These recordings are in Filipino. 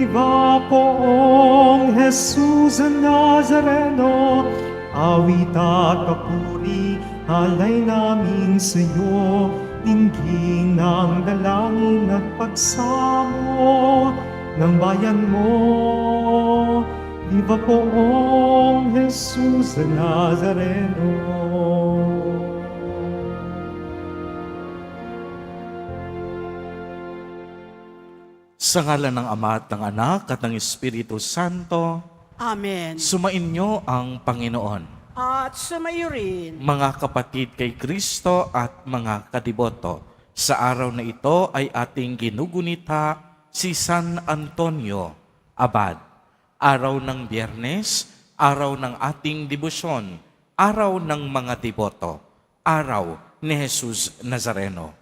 Viva poong Jesus Nazareno, awit at papuri, alay namin sa iyo, dinggin ng dalangin at pagsamo ng bayan mo. Viva poong Jesus Nazareno. Sa ngalan ng Ama at ng Anak at ng Espiritu Santo, Amen. sumainyo ang Panginoon. At sumayo rin. Mga kapatid kay Kristo at mga kadiboto, sa araw na ito ay ating ginugunita si San Antonio Abad. Araw ng Biyernes, araw ng ating debosyon, araw ng mga deboto, araw ni Jesus Nazareno.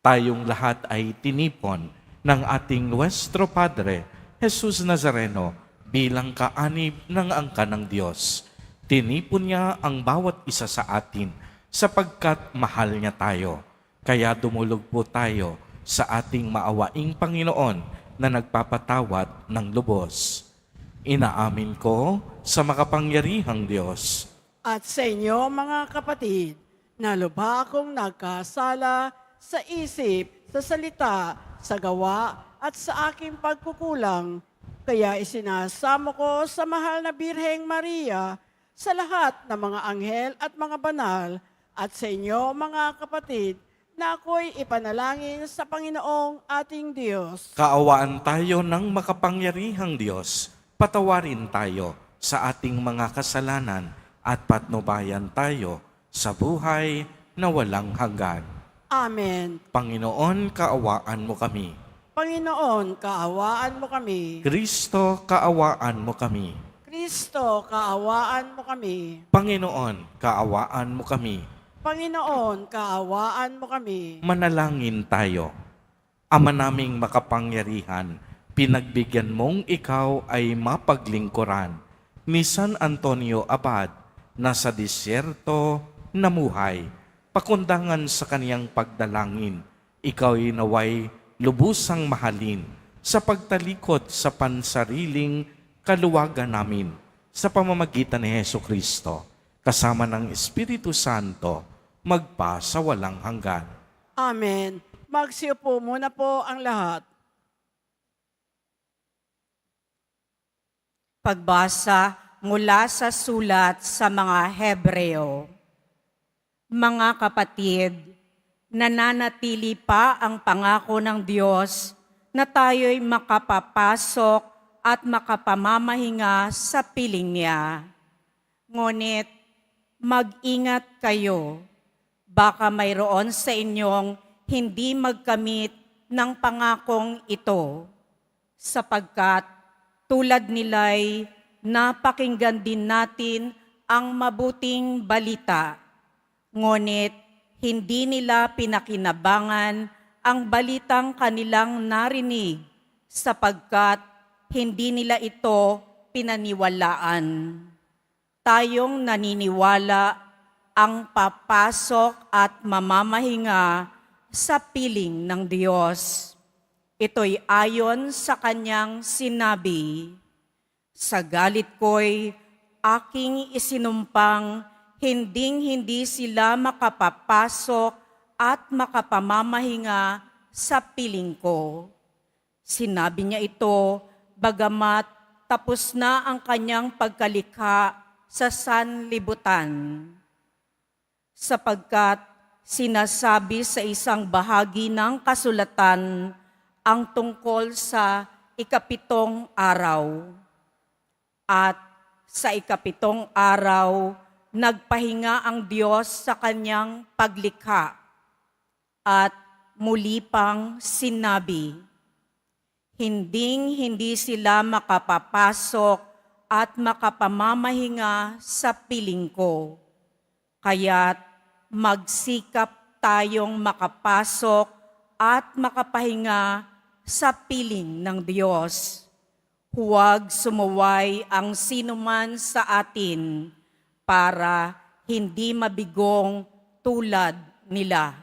Tayong lahat ay tinipon ng ating Nuestro Padre, Jesus Nazareno, bilang kaanib ng angkan ng Diyos. Tinipon niya ang bawat isa sa atin sapagkat mahal niya tayo. Kaya dumulog po tayo sa ating maawaing Panginoon na nagpapatawad ng lubos. Inaamin ko sa makapangyarihang Diyos At sa inyo, mga kapatid, na lubha akong nagkasala sa isip, sa salita, sa gawa, at sa aking pagkukulang. Kaya isinasamo ko sa mahal na Birheng Maria, sa lahat ng mga anghel at mga banal, at sa inyo, mga kapatid, na ako'y ipanalangin sa Panginoong ating Diyos. Kaawaan tayo ng makapangyarihang Diyos. Patawarin tayo sa ating mga kasalanan at patnubayan tayo sa buhay na walang hanggan. Amen. Panginoon, kaawaan mo kami. Panginoon, kaawaan mo kami. Kristo, kaawaan mo kami. Kristo, kaawaan mo kami. Panginoon, kaawaan mo kami. Panginoon, kaawaan mo kami. Manalangin tayo. Ama naming makapangyarihan, pinagbigyan mong ikaw ay mapaglingkuran ni San Antonio Abad na sa disyerto namuhay. Pakundangan sa kaniyang pagdalangin, ikaw'y naway lubusang mahalin sa pagtalikod sa pansariling kaluwagan namin sa pamamagitan ni Hesus Kristo, kasama ng Espiritu Santo, magpa sa walang hanggan. Amen. Magsiupo muna po ang lahat. Pagbasa mula sa sulat sa mga Hebreo. Mga kapatid, nananatili pa ang pangako ng Diyos na tayo'y makapapasok at makapamamahinga sa piling niya. Ngunit, mag-ingat kayo. Baka mayroon sa inyong hindi magkamit ng pangakong ito, sapagkat tulad nila'y napakinggan din natin ang mabuting balita. Ngunit, hindi nila pinakinabangan ang balitang kanilang narinig sapagkat hindi nila ito pinaniwalaan. Tayong naniniwala ang papasok at mamamahinga sa piling ng Diyos. Ito'y ayon sa kanyang sinabi, "Sa galit ko'y aking isinumpang hinding-hindi sila makapapasok at makapamamahinga sa piling ko." Sinabi niya ito, bagamat tapos na ang kanyang pagkalikha sa sanlibutan. Sapagkat sinasabi sa isang bahagi ng kasulatan ang tungkol sa ikapitong araw. At sa ikapitong araw, nagpahinga ang Diyos sa kanyang paglikha at muli pang sinabi, hinding-hindi sila makapapasok at makapamamahinga sa piling ko. Kaya't magsikap tayong makapasok at makapahinga sa piling ng Diyos. Huwag sumuway ang sinuman sa atin para hindi mabigong tulad nila.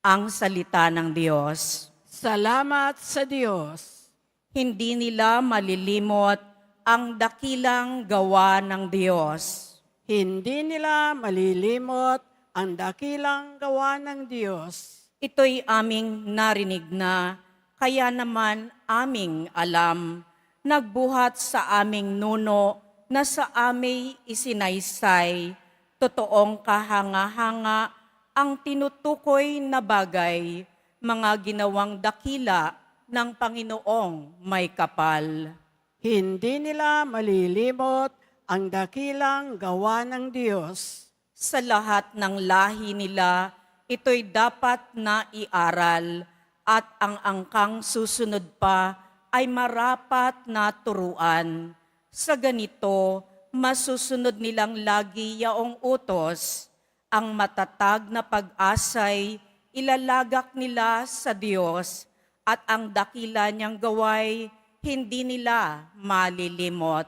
Ang salita ng Diyos. Salamat sa Diyos. Hindi nila malilimot ang dakilang gawa ng Diyos. Hindi nila malilimot ang dakilang gawa ng Diyos. Ito'y aming narinig na, kaya naman aming alam, nagbuhat sa aming nuno na sa aming isinaysay, totoong kahanga-hanga ang tinutukoy na bagay, mga ginawang dakila ng Panginoong may kapal. Hindi nila malilimot ang dakilang gawa ng Diyos. Sa lahat ng lahi nila, ito'y dapat na iaral at ang angkang susunod pa ay marapat na turuan. Sa ganito, masusunod nilang lagi yaong utos, ang matatag na pag-asay ilalagak nila sa Diyos at ang dakila niyang gaway hindi nila malilimot.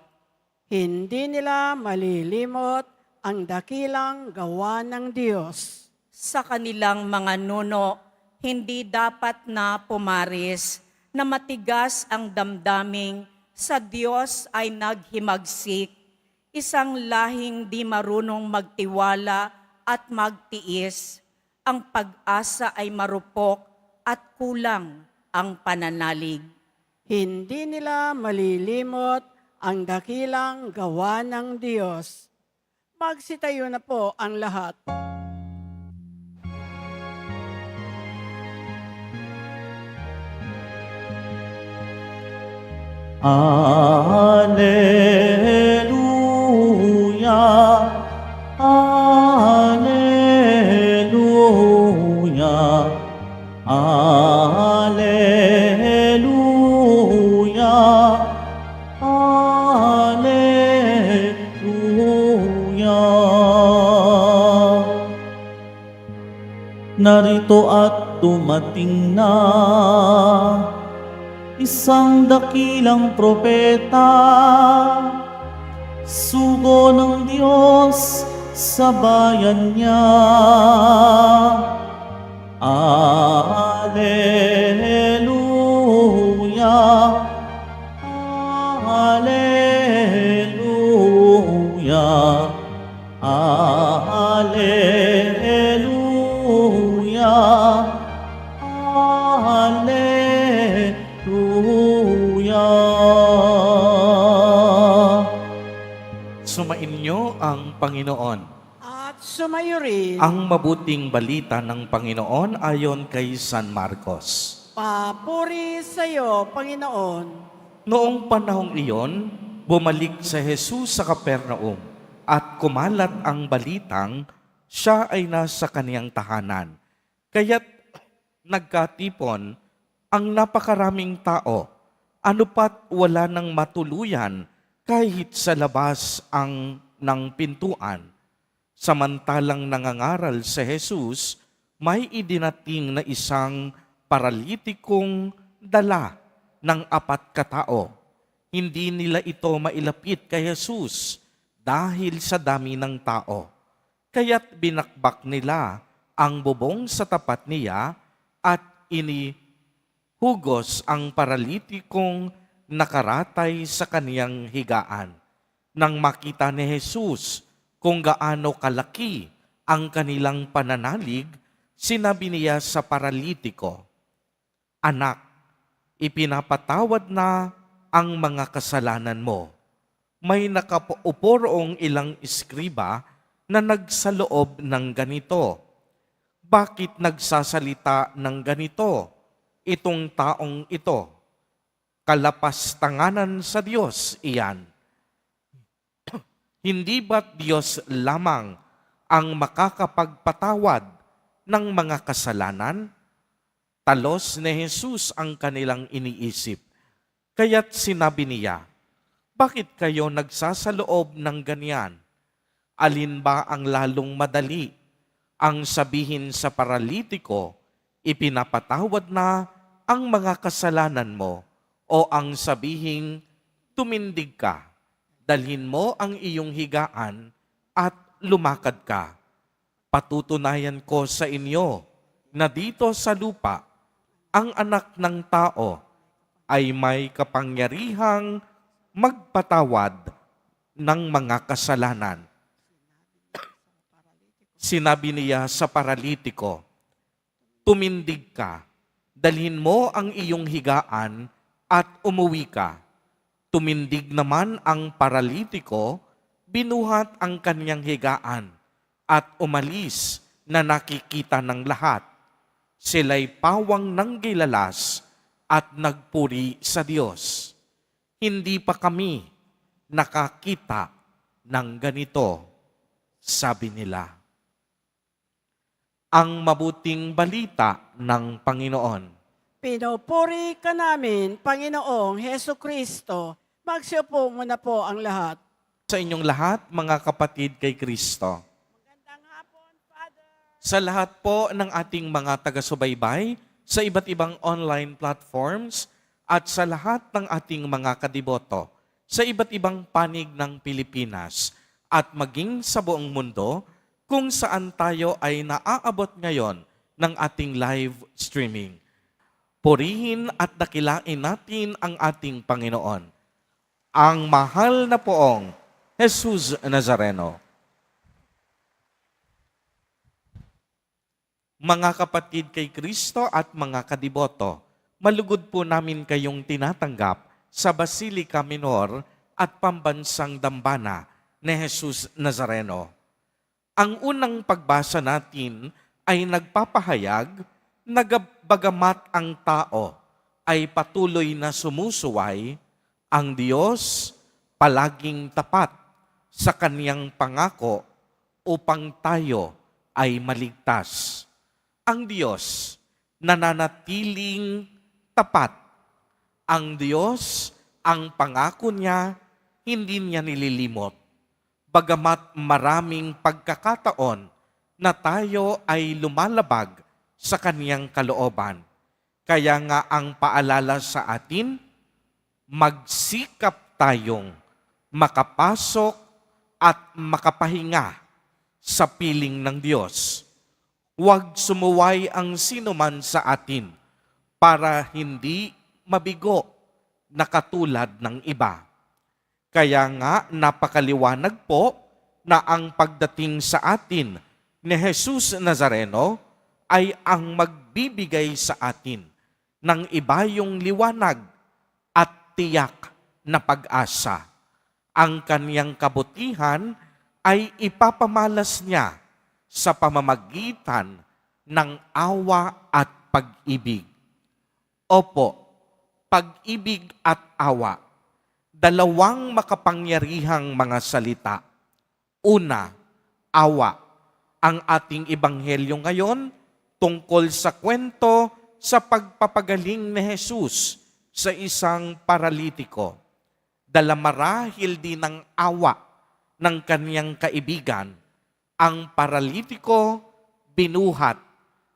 Hindi nila malilimot ang dakilang gawa ng Diyos. Sa kanilang mga nuno, hindi dapat na pumaris na matigas ang damdaming sa Diyos ay naghimagsik, isang lahing di marunong magtiwala at magtiis. Ang pag-asa ay marupok at kulang ang pananalig. Hindi nila malilimot ang dakilang gawa ng Diyos. Magsitayo na po ang lahat. Alleluia, Alleluia, Alleluia, Alleluia. Narito at dumating na isang dakilang propeta, sugo ng Diyos sa bayan niya. Alleluia, Alleluia, Alleluia, Alleluia. Sumainyo ang Panginoon. At sumayo rin, Ang mabuting balita ng Panginoon ayon kay San Marcos. papuri sa iyo, Panginoon. Noong panahong iyon, bumalik si Jesus sa Capernaum at kumalat ang balitang siya ay nasa kaniyang tahanan. Kaya't nagkatipon ang napakaraming tao, ano pat wala nang matuluyan kahit sa labas ng pintuan. Samantalang nangangaral si Jesus, may idinating na isang paralitikong dala ng 4 katao. Hindi nila ito mailapit kay Jesus dahil sa dami ng tao. Kaya't binakbak nila ang bubong sa tapat niya at inihugos ang paralitikong nakaratay sa kaniyang higaan. Nang makita ni Jesus kung gaano kalaki ang kanilang pananalig, sinabi niya sa paralitiko, "Anak, ipinapatawad na ang mga kasalanan mo." May nakaupo roong ilang iskriba na nagsaloob ng ganito, "Bakit nagsasalita ng ganito itong taong ito? Kalapastanganan sa Diyos iyan. Hindi ba't Diyos lamang ang makakapagpatawad ng mga kasalanan?" Talos ni Jesus ang kanilang iniisip. Kaya't sinabi niya, "Bakit kayo nagsasaloob ng ganyan? Alin ba ang lalong madali? Ang sabihin sa paralitiko, ipinapatawad na ang mga kasalanan mo, o ang sabihing, tumindig ka, dalhin mo ang iyong higaan at lumakad ka? Patutunayan ko sa inyo na dito sa lupa, ang anak ng tao ay may kapangyarihang magpatawad ng mga kasalanan. Sinabi niya sa paralitiko, tumindig ka, dalhin mo ang iyong higaan at umuwi ka. Tumindig naman ang paralitiko, binuhat ang kanyang higaan at umalis na nakikita ng lahat. Sila'y pawang ng gilalas at nagpuri sa Diyos. Hindi pa kami nakakita ng ganito, sabi nila. Ang mabuting balita ng Panginoon. Pinupuri ka namin, Panginoong Heso Kristo. Magsiupo muna po ang lahat. Sa inyong lahat, mga kapatid kay Kristo. Magandang hapon, Father. Sa lahat po ng ating mga taga-subaybay, sa iba't ibang online platforms, at sa lahat ng ating mga kadiboto, sa iba't ibang panig ng Pilipinas, at maging sa buong mundo, kung saan tayo ay naaabot ngayon ng ating live streaming. Purihin at dakilain natin ang ating Panginoon, ang mahal na poong Jesus Nazareno. Mga kapatid kay Kristo at mga kadiboto, malugod po namin kayong tinatanggap sa Basilica Minor at Pambansang Dambana ni Jesus Nazareno. Ang unang pagbasa natin ay nagpapahayag na bagamat ang tao ay patuloy na sumusuway, ang Diyos palaging tapat sa kaniyang pangako upang tayo ay maligtas. Ang Diyos nananatiling tapat. Ang Diyos, ang pangako niya, hindi niya nililimot. Bagamat maraming pagkakataon na tayo ay lumalabag sa kaniyang kalooban. Kaya nga ang paalala sa atin, magsikap tayong makapasok at makapahinga sa piling ng Diyos. Huwag sumuway ang sinuman sa atin para hindi mabigo na katulad ng iba. Kaya nga napakaliwanag po na ang pagdating sa atin ni Jesus Nazareno ay ang magbibigay sa atin ng ibayong liwanag at tiyak na pag-asa. Ang kaniyang kabutihan ay ipapamalas niya sa pamamagitan ng awa at pag-ibig. Opo, pag-ibig at awa, dalawang makapangyarihang mga salita. Una, awa. Ang ating ebanghelyo ngayon tungkol sa kwento sa pagpapagaling ni Jesus sa isang paralitiko. Dalamarahil din ng awa ng kaniyang kaibigan. Ang paralitiko binuhat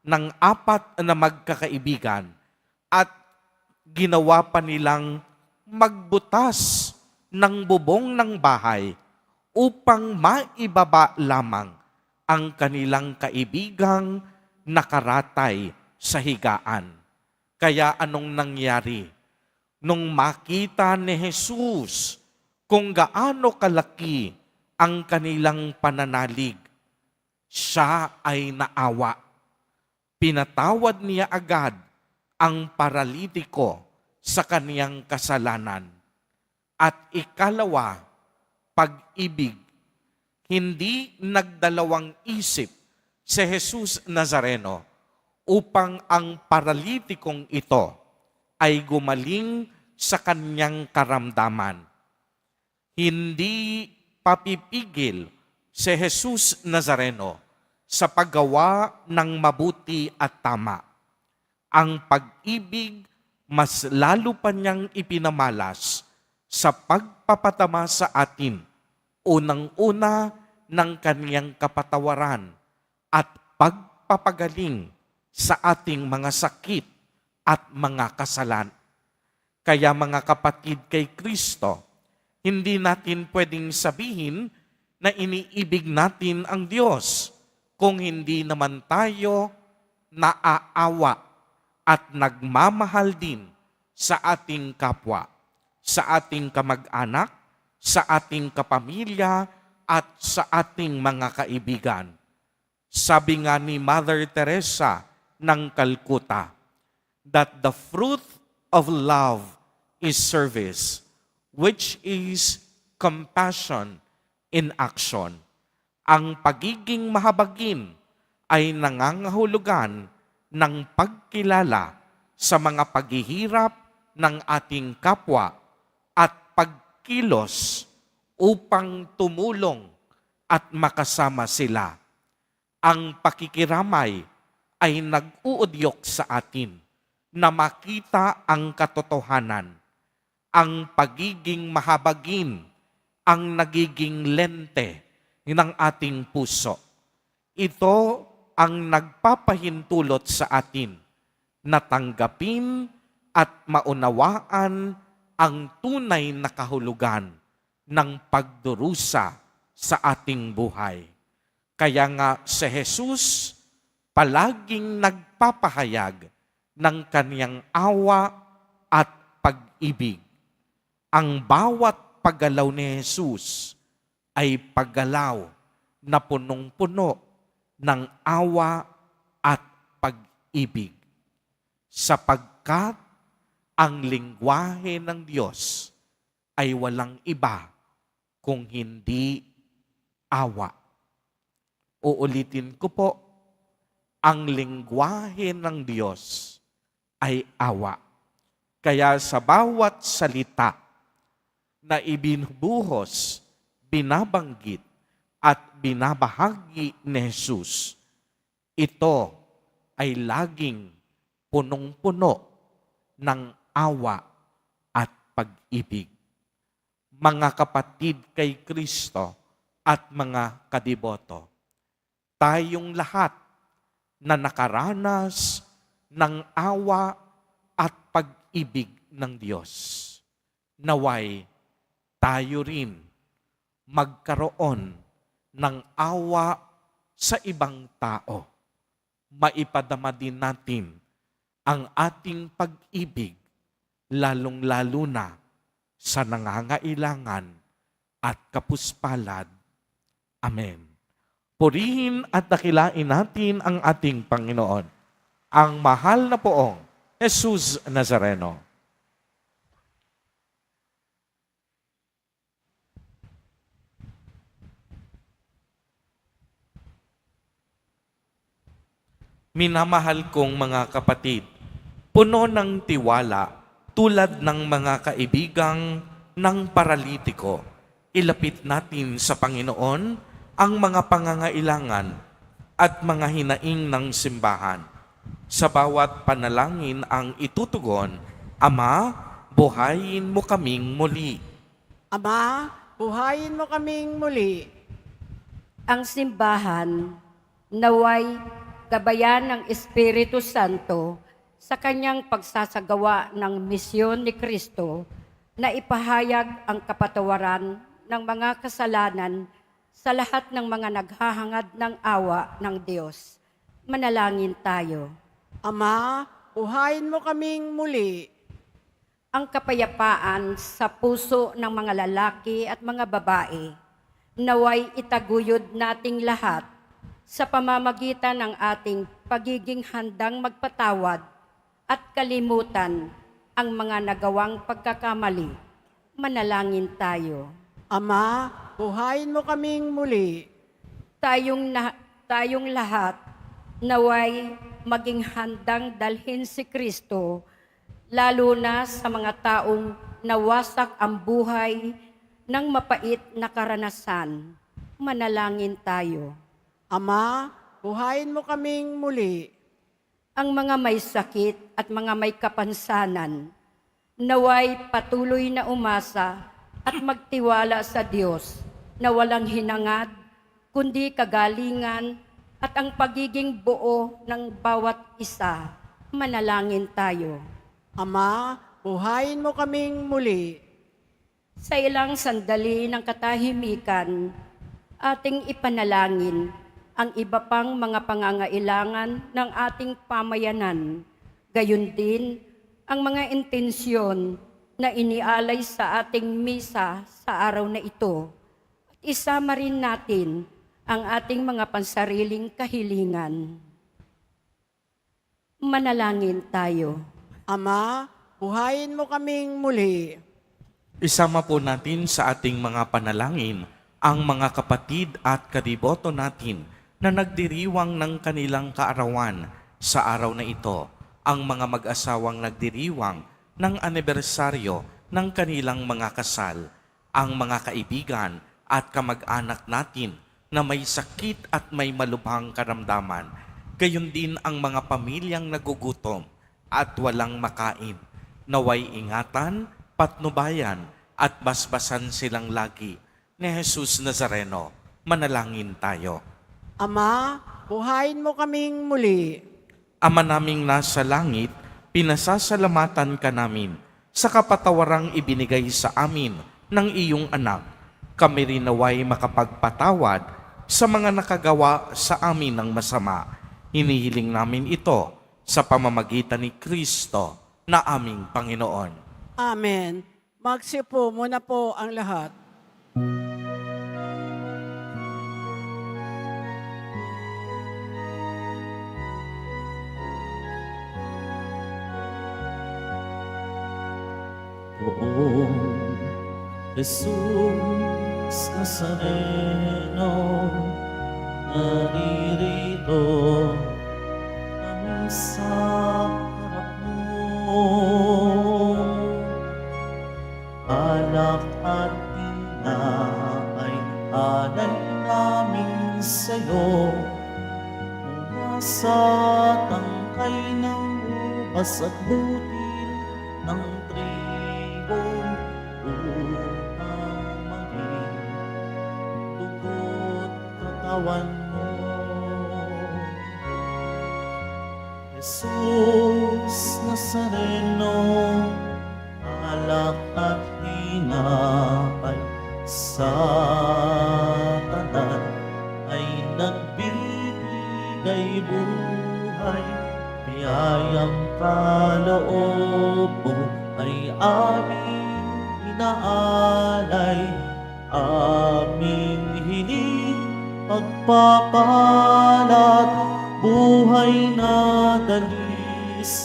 ng 4 na magkakaibigan at ginawa pa nilang magbutas ng bubong ng bahay upang maibaba lamang ang kanilang kaibigang nakaratay sa higaan. Kaya anong nangyari? Nung makita ni Jesus kung gaano kalaki ang kanilang pananalig, siya ay naawa. Pinatawad niya agad ang paralitiko sa kaniyang kasalanan. At ikalawa, pag-ibig. Hindi nagdalawang isip si Jesus Nazareno upang ang paralitikong ito ay gumaling sa kaniyang karamdaman. Hindi papipigil si Jesus Nazareno sa paggawa ng mabuti at tama. Ang pag-ibig mas lalo pa niyang ipinamalas sa pagpapatama sa atin, unang-una ng kaniyang kapatawaran at pagpapagaling sa ating mga sakit at mga kasalan. Kaya mga kapatid kay Kristo, hindi natin pwedeng sabihin na iniibig natin ang Diyos kung hindi naman tayo naaawa at nagmamahal din sa ating kapwa, sa ating kamag-anak, sa ating kapamilya, at sa ating mga kaibigan. Sabi nga ni Mother Teresa ng Calcutta, that the fruit of love is service, which is compassion in action. Ang pagiging mahabagin ay nangangahulugan ng pagkilala sa mga paghihirap ng ating kapwa at pagkilos upang tumulong at makasama sila. Ang pakikiramay ay nag-uudyok sa atin na makita ang katotohanan. Ang pagiging mahabagin ang nagiging lente ng ating puso. Ito ang nagpapahintulot sa atin na tanggapin at maunawaan ang tunay na kahulugan ng pagdurusa sa ating buhay. Kaya nga si Jesus palaging nagpapahayag ng kaniyang awa at pag-ibig. Ang bawat paggalaw ni Jesus ay paggalaw na punong-puno ng awa at pag-ibig. Sapagkat ang lingwahe ng Diyos ay walang iba kung hindi awa. Uulitin ko po, ang lingwahe ng Diyos ay awa. Kaya sa bawat salita na ibinubuhos, binabanggit at binabahagi ni Jesus, ito ay laging punong-puno ng awa at pag-ibig. Mga kapatid kay Kristo at mga kadiboto, tayong lahat na nakaranas ng awa at pag-ibig ng Diyos, naway tayo rin magkaroon ng awa sa ibang tao. Maipadama din natin ang ating pag-ibig, lalong-lalo na sa nangangailangan at kapuspalad. Amen. Purihin at dakilain natin ang ating Panginoon, ang mahal na poong Jesus Nazareno. Minamahal kong mga kapatid, puno ng tiwala tulad ng mga kaibigang ng paralitiko, ilapit natin sa Panginoon ang mga pangangailangan at mga hinaing ng simbahan. Sa bawat panalangin ang itutugon, Ama, buhayin mo kaming muli. Ama, buhayin mo kaming muli. Ang simbahan naway gabayan ng Espiritu Santo sa kanyang pagsasagawa ng misyon ni Kristo na ipahayag ang kapatawaran ng mga kasalanan sa lahat ng mga naghahangad ng awa ng Diyos. Manalangin tayo. Ama, buhayin mo kaming muli. Ang kapayapaan sa puso ng mga lalaki at mga babae, naway itaguyod nating lahat sa pamamagitan ng ating pagiging handang magpatawad at kalimutan ang mga nagawang pagkakamali. Manalangin tayo. Ama, buhayin mo kaming muli. Tayong lahat naway maging handang dalhin si Kristo, lalo na sa mga taong nawasak ang buhay ng mapait na karanasan. Manalangin tayo. Ama, buhayin mo kaming muli. Ang mga may sakit at mga may kapansanan, naway patuloy na umasa at magtiwala sa Diyos na walang hinangad, kundi kagalingan at ang pagiging buo ng bawat isa. Manalangin tayo. Ama, buhayin mo kaming muli. Sa ilang sandali ng katahimikan, ating ipanalangin ang iba pang mga pangangailangan ng ating pamayanan, Gayon din ang mga intensyon na inialay sa ating misa sa araw na ito. At isama rin natin ang ating mga pansariling kahilingan. Manalangin tayo. Ama, buhayin mo kaming muli. Isama po natin sa ating mga panalangin ang mga kapatid at kadiboto natin na nagdiriwang ng kanilang kaarawan sa araw na ito. Ang mga mag-asawang nagdiriwang ng anibersaryo ng kanilang mga kasal. Ang mga kaibigan at kamag-anak natin na may sakit at may malubhang karamdaman. Gayon din ang mga pamilyang nagugutom at walang makain. Naway ingatan, patnubayan at basbasan silang lagi ni Jesus Nazareno. Manalangin tayo. Ama, buhayin mo kaming muli. Ama naming nasa langit, pinasasalamatan ka namin sa kapatawarang ibinigay sa amin ng iyong anak. Kami rin naway makapagpatawad sa mga nakagawa sa amin ng masama. Hinihiling namin ito sa pamamagitan ni Kristo na aming Panginoon. Amen. Magsipo muna po ang lahat. Poong Jesus Nazareno, naririto kami sa harap mo. Alak at tinapay, alay namin sa'yo. Mula sa tangkay ng ubas at butil ng trigo, upang maging dugo't katawan mo. Jesus Nazareno, alak at tinapay, sa tanan ay nagbibigay buhay. Biyayang kaloob mo ay aming inaalay, aming hiling pagpapalat, buhay na dalisay.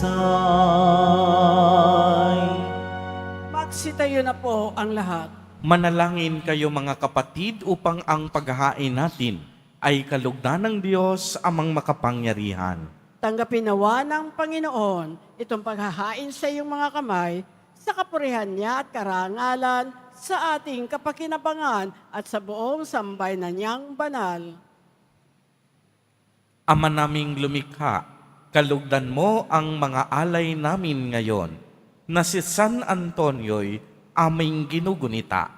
Magsitayo na po ang lahat. Manalangin kayo mga kapatid upang ang paghahain natin ay kalugdan ng Diyos amang makapangyarihan. Tanggapin nawa ng Panginoon itong paghahain sa iyong mga kamay sa kapurihan niya at karangalan sa ating kapakinabangan at sa buong sambayanan niyang banal. Ama naming lumikha, kalugdan mo ang mga alay namin ngayon, na si San Antonio'y aming ginugunita.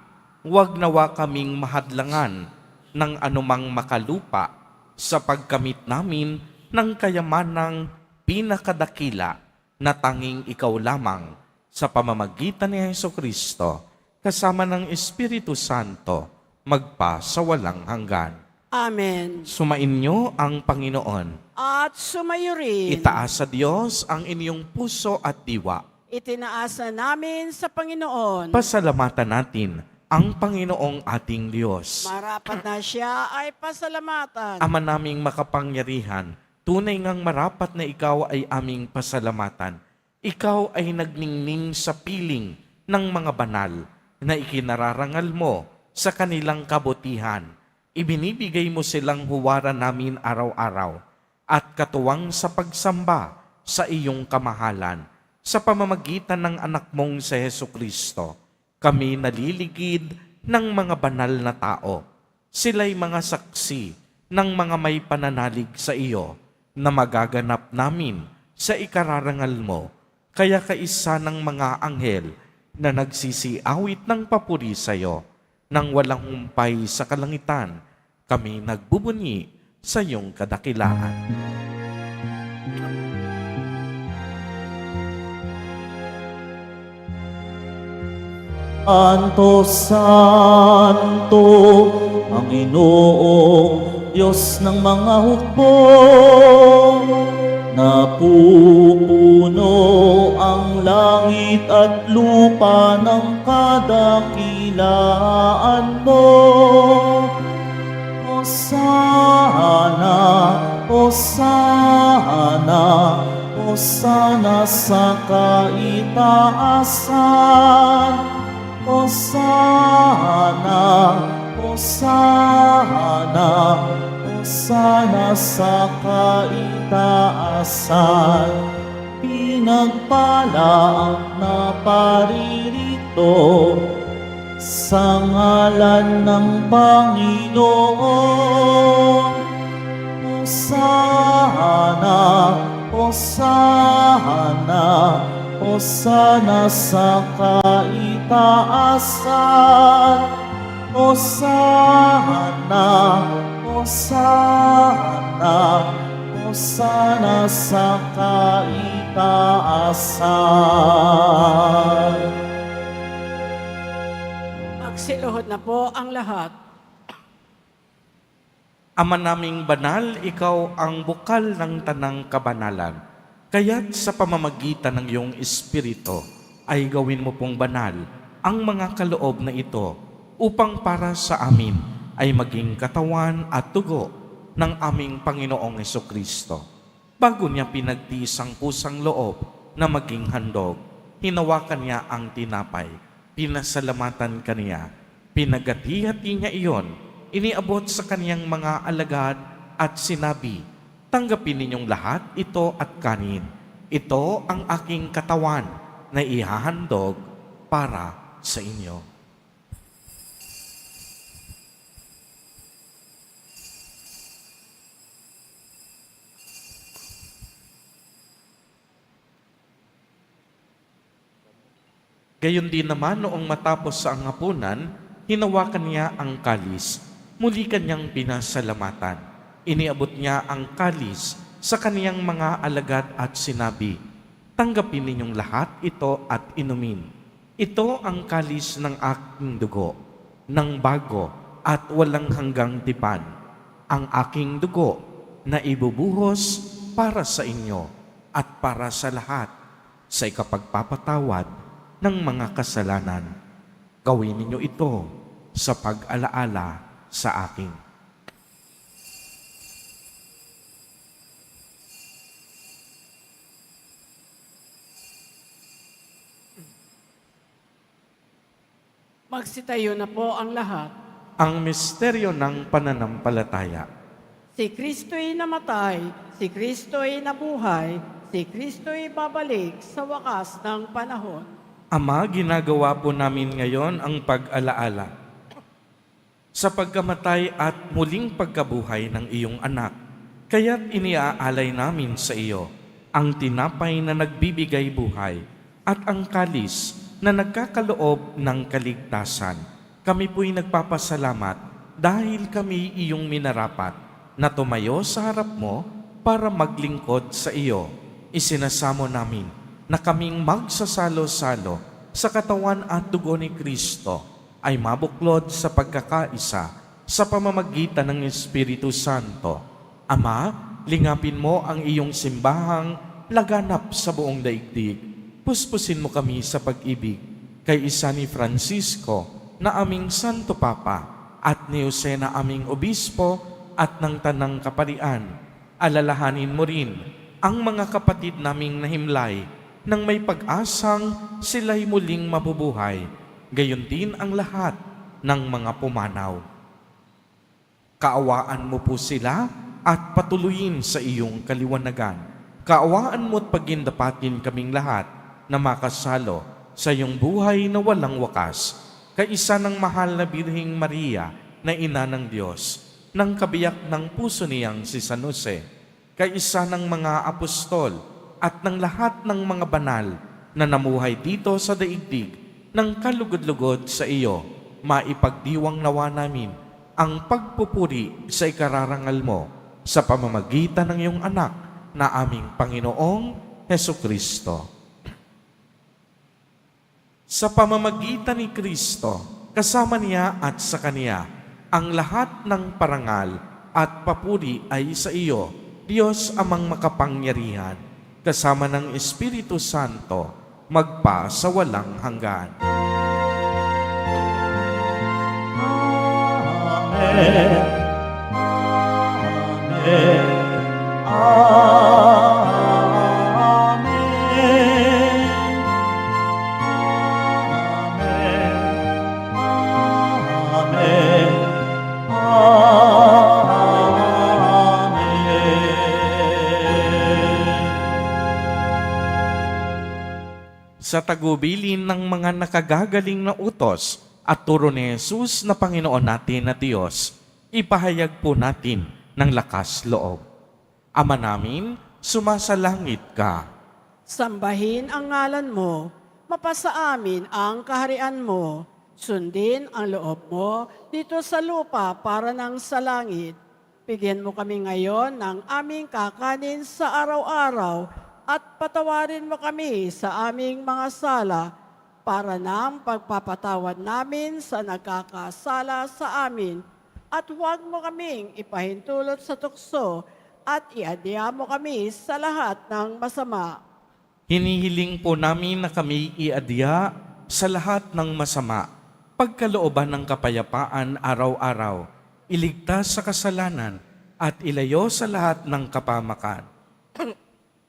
Huwag nawa kaming mahadlangan ng anumang makalupa sa pagkamit namin ng kayamanang pinakadakila na tanging ikaw lamang sa pamamagitan ni Jesucristo kasama ng Espiritu Santo magpa sa walang hanggan. Amen. Sumainyo ang Panginoon. At sumayo rin. Itaas sa Diyos ang inyong puso at diwa. Itinaasa namin sa Panginoon. Pasalamatan natin ang Panginoong ating Diyos. Marapat na siya ay pasalamatan. Ama naming makapangyarihan, tunay ngang marapat na ikaw ay aming pasalamatan. Ikaw ay nagningning sa piling ng mga banal na ikinararangal mo sa kanilang kabutihan. Ibinibigay mo silang huwaran namin araw-araw at katuwang sa pagsamba sa iyong kamahalan. Sa pamamagitan ng anak mong si Jesucristo, kami naliligid ng mga banal na tao. Sila'y mga saksi ng mga may pananalig sa iyo na magaganap namin sa ikararangal mo. Kaya kaisa ng mga anghel na nagsisiawit ng papuri sa iyo, nang walang humpay sa kalangitan, kami nagbubunyi sa iyong kadakilaan. Santo, Santo, ang Inoong Diyos ng mga hukbo, napupuno ang langit at lupa ng kadakilaan mo. Hosana, Hosana, Hosana sa kaitaasan. Hosana, Hosana, Hosana sa kaitaasan. Pinagpala ang naparirito sa ngalan ng Panginoon. Hosana, Hosana, Hosana sa kaitaasan. Hosana, Hosana, Hosana sa kaitaasan. Magsiluhod na po ang lahat. Ama naming banal, ikaw ang bukal ng tanang kabanalan. Kaya't sa pamamagitan ng iyong Espiritu ay gawin mo pong banal ang mga kaloob na ito upang para sa amin ay maging katawan at dugo ng aming Panginoong Hesukristo. Bago niya pinagtiis ang kusang loob na maging handog, hinawakan niya ang tinapay, pinasalamatan kaniya, pinagati-hati niya iyon, iniabot sa kaniyang mga alagad at sinabi, "Tanggapin ninyong lahat ito at kanin. Ito ang aking katawan na ihahandog para sa inyo." Gayon din naman noong matapos sa hapunan, hinawakan niya ang kalis. Muli kanyang pinasalamatan. Iniabot niya ang kalis sa kaniyang mga alagad at sinabi, "Tanggapin ninyong lahat ito at inumin. Ito ang kalis ng aking dugo, ng bago at walang hanggang tipan. Ang aking dugo na ibubuhos para sa inyo at para sa lahat sa ikapagpapatawad ng mga kasalanan. Gawin ninyo ito sa pag-alaala sa akin." Magsitayo na po ang lahat. Ang misteryo ng pananampalataya. Si Kristo'y namatay, si Kristo'y nabuhay, si Kristo'y babalik sa wakas ng panahon. Ama, ginagawa po namin ngayon ang pag-alaala sa pagkamatay at muling pagkabuhay ng iyong anak. Kaya't iniaalay namin sa iyo ang tinapay na nagbibigay buhay at ang kalis na nagkakaloob ng kaligtasan. Kami po'y nagpapasalamat dahil kami iyong minarapat na tumayo sa harap mo para maglingkod sa iyo. Isinasamo namin na kaming magsasalo-salo sa katawan at dugo ni Kristo ay mabuklod sa pagkakaisa sa pamamagitan ng Espiritu Santo. Ama, lingapin mo ang iyong simbahang laganap sa buong daigdig. Puspusin mo kami sa pag-ibig kay isa ni Francisco na aming Santo Papa at ni Jose na aming Obispo at ng Tanang Kaparian. Alalahanin mo rin ang mga kapatid naming nahimlay nang may pag-asang sila'y muling mabubuhay, gayon din ang lahat ng mga pumanaw. Kaawaan mo po sila at patuloyin sa iyong kaliwanagan. Kaawaan mo at pagindapatin kaming lahat na makasalo sa iyong buhay na walang wakas, kaisa ng mahal na Birheng Maria na Ina ng Diyos, ng kabiyak ng puso niyang si San Jose, kaisa ng mga apostol at ng lahat ng mga banal na namuhay dito sa daigdig ng kalugod-lugod sa iyo, maipagdiwang nawa namin ang pagpupuri sa ikararangal mo sa pamamagitan ng iyong anak na aming Panginoong Hesukristo. Sa pamamagitan ni Kristo, kasama niya at sa Kaniya, ang lahat ng parangal at papuri ay sa iyo, Diyos amang makapangyarihan, kasama ng Espiritu Santo, magpa sa walang hanggan. Amen. Amen. Amen. Amen. Sa tagubilin ng mga nakagagaling na utos at turo ni Jesus na Panginoon natin na Diyos, ipahayag po natin ng lakas loob. Ama namin, sumasalangit ka. Sambahin ang ngalan mo, mapasa amin ang kaharian mo, sundin ang loob mo dito sa lupa para ng sa langit. Bigyan mo kami ngayon ng aming kakanin sa araw-araw at patawarin mo kami sa aming mga sala para ng pagpapatawad namin sa nagkakasala sa amin. At huwag mo kaming ipahintulot sa tukso at iadya mo kami sa lahat ng masama. Hinihiling po namin na kami iadya sa lahat ng masama, pagkalooban ng kapayapaan araw-araw, iligtas sa kasalanan at ilayo sa lahat ng kapamakan.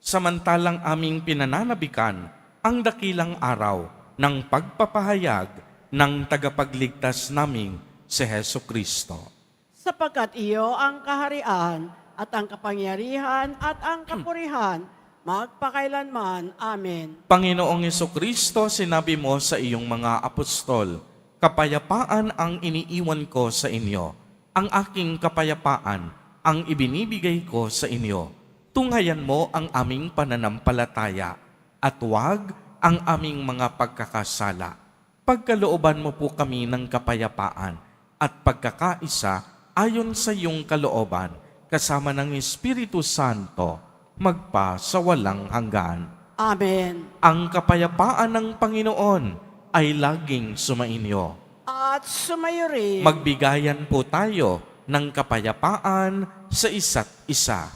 Samantalang aming pinananabikan ang dakilang araw ng pagpapahayag ng tagapagligtas naming si Heso Kristo. Sapagkat iyo ang kaharian at ang kapangyarihan at ang kapurihan magpakailanman. Amen. Panginoong Heso Kristo, sinabi mo sa iyong mga apostol, kapayapaan ang iniiwan ko sa inyo, ang aking kapayapaan ang ibinibigay ko sa inyo. Tunghayan mo ang aming pananampalataya at huwag ang aming mga pagkakasala. Pagkalooban mo po kami ng kapayapaan at pagkakaisa ayon sa iyong kalooban, kasama ng Espiritu Santo, magpa sa walang hanggan. Amen. Ang kapayapaan ng Panginoon ay laging sumainyo. At sumayo rin. Magbigayan po tayo ng kapayapaan sa isa't isa.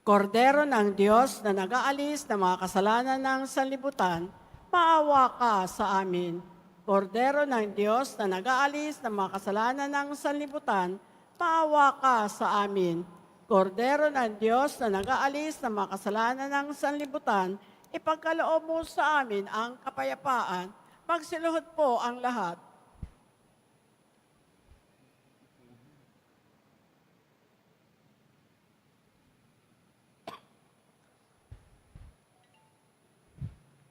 Kordero ng Diyos na nag-aalis ng mga kasalanan ng sanlibutan, maawa ka sa amin. Kordero ng Diyos na nag-aalis ng mga kasalanan ng sanlibutan, maawa ka sa amin. Kordero ng Diyos na nag-aalis ng mga kasalanan ng sanlibutan, ipagkaloob mo sa amin ang kapayapaan. Magsiluhod po ang lahat.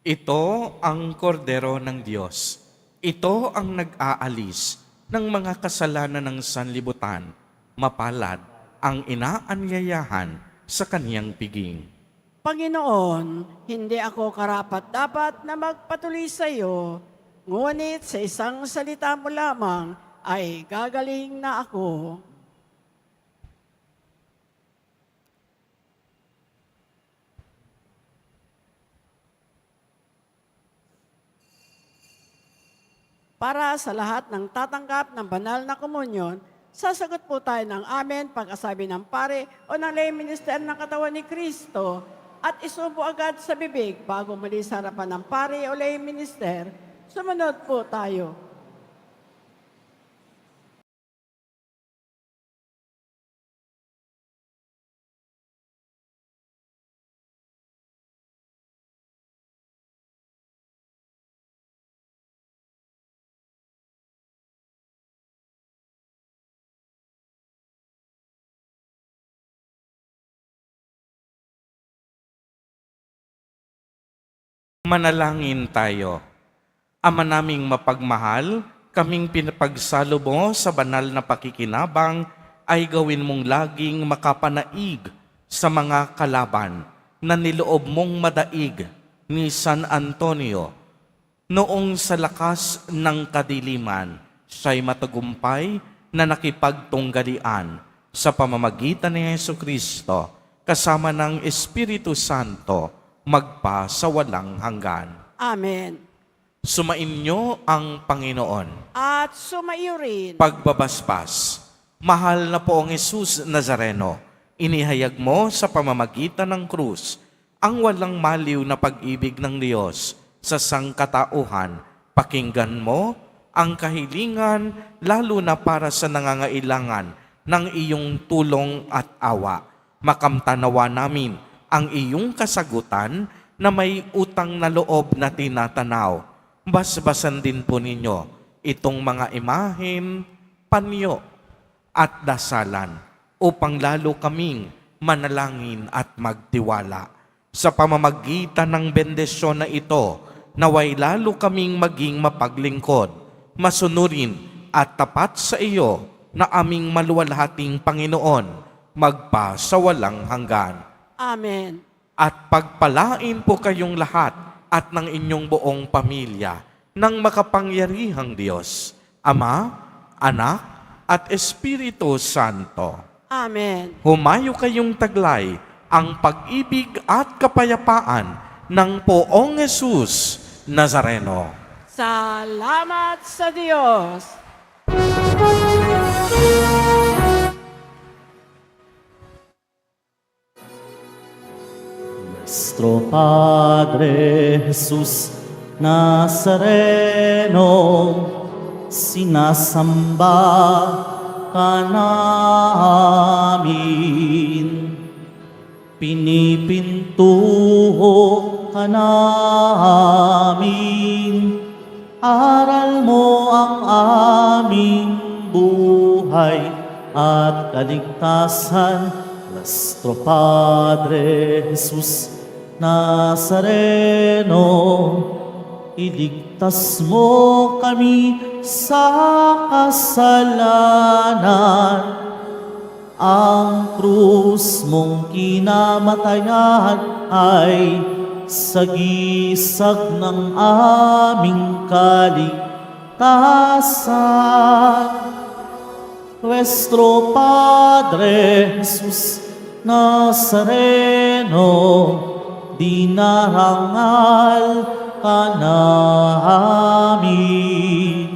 Ito ang kordero ng Diyos. Ito ang nag-aalis ng mga kasalanan ng sanlibutan. Mapalad ang inaanyayahan sa kaniyang piging. Panginoon, hindi ako karapat-dapat na magpatuloy sa iyo, ngunit sa isang salita mo lamang ay gagaling na ako. Para sa lahat ng tatanggap ng banal na komunyon, sasagot po tayo ng amen pagkasabi ng pare o ng lay minister ng katawan ni Kristo at isubo agad sa bibig bago muli sa harapan ng pare o lay minister. Sumunod po tayo. Manalangin tayo. Ama naming mapagmahal, kaming pinapagsalo mo sa banal na pakikinabang ay gawin mong laging makapanaig sa mga kalaban na niloob mong madaig ni San Antonio. Noong sa lakas ng kadiliman, siya'y matagumpay na nakipagtunggalian sa pamamagitan ni Heso Kristo kasama ng Espiritu Santo magpa sa walang hanggan. Amen. Sumainyo ang Panginoon. At sumaiyo rin. Pagbabasbas, mahal na poong Jesus Nazareno, inihayag mo sa pamamagitan ng krus ang walang maliw na pag-ibig ng Diyos sa sangkatauhan. Pakinggan mo ang kahilingan lalo na para sa nangangailangan ng iyong tulong at awa. Makamtanawa namin ang iyong kasagutan na may utang na loob na tinatanaw. Basbasan din po ninyo itong mga imahen, panyo at dasalan upang lalo kaming manalangin at magtiwala. Sa pamamagitan ng bendisyon na ito, naway lalo kaming maging mapaglingkod, masunurin at tapat sa iyo na aming maluwalhating Panginoon, magpa sa walang hanggan. Amen. At pagpalain po kayong lahat at ng inyong buong pamilya ng makapangyarihang Diyos, Ama, Anak, at Espiritu Santo. Amen. Humayo kayong taglay ang pag-ibig at kapayapaan ng poong Jesus Nazareno. Salamat sa Diyos. Nuestro Padre Jesús Nazareno, sinasamba ka namin, pinipintuho ka namin, aral mo ang aming buhay at kaligtasan. Nuestro Padre Jesús Nazareno, iligtas mo kami sa kasalanan. Ang krus mong kinamatayan ay sagisag ng aming kaligtasan. Nuestro Padre Jesús Nazareno, dinarangal ka namin.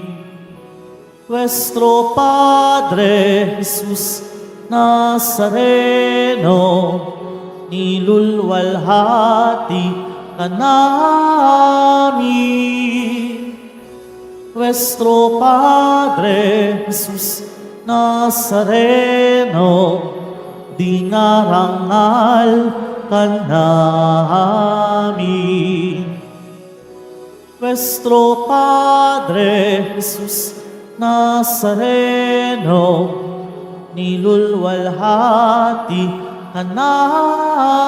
Nuestro Padre Jesús Nazareno, nilulwalhati ka namin. Nuestro Padre Jesús Nazareno, dinarangal ka namin. Nuestro Padre Jesús Nazareno, nilulwalhati ka namin.